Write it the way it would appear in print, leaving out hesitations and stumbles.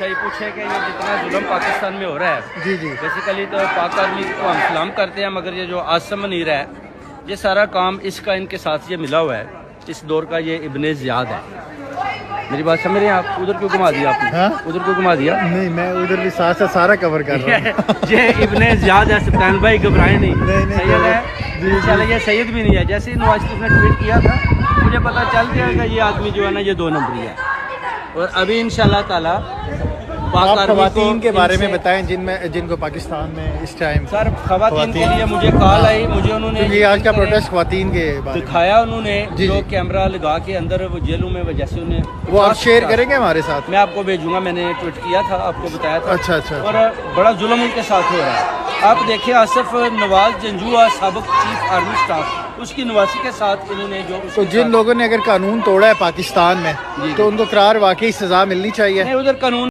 اچھا یہ پوچھے کہ یہ جتنا ظلم پاکستان میں ہو رہا ہے جی جی بیسیکلی تو پاک آرمی کو ہم سلام کرتے ہیں، مگر یہ جو عاصم منیر ہے یہ سارا کام اس کا ان کے ساتھ یہ ملا ہوا ہے، اس دور کا یہ ابن زیاد ہے۔ میری بات سمجھ رہے ہیں آپ؟ ادھر کیوں گھما دیا آپ نے؟ ہاں؟ ادھر کیوں گھما دیا؟ نہیں میں ادھر بھی ساتھ ساتھ سارا کور کر رہا ہوں۔ یہ ابن زیاد ہے، سفیان بھائی گھبرائیں نہیں، نہیں، سید ہے جی، انشاءاللہ۔ یہ سید بھی نہیں ہے، جیسے ہی نواز شریف نے ٹویٹ کیا تھا مجھے پتا چل گیا کہ یہ آدمی جو ہے نا یہ 2 نمبری ہے۔ اور ابھی انشاءاللہ تعالی پاک آپ آرمی خواتین کو کے بارے میں ان سے- بتائیں جن کو پاکستان میں اس ٹائم سر خواتین کے لیے مجھے کال آئی، مجھے انہوں نے یہ آج کا پروٹیسٹ خواتین کے بارے میں دکھایا، انہوں نے جی، جو جی۔ کیمرہ لگا کے اندر وہ جیلوں میں جیسے انہیں وہ آپ شیئر کریں گے ہمارے ساتھ؟ میں آپ کو بھیجوں گا، میں نے ٹویٹ کیا تھا، آپ کو بتایا تھا۔ اچھا اچھا اور بڑا ظلم ان کے ساتھ ہو رہا ہے۔ آپ دیکھیں آصف نواز جنجوعہ سابق چیف آرمی اسٹاف، اس کی نواسی کے ساتھ انہوں نے جو اس تو کے جن ساتھ- لوگوں نے اگر قانون توڑا ہے پاکستان میں جی، تو ان کو قرار واقعی سزا ملنی چاہیے۔ نہیں ادھر قانون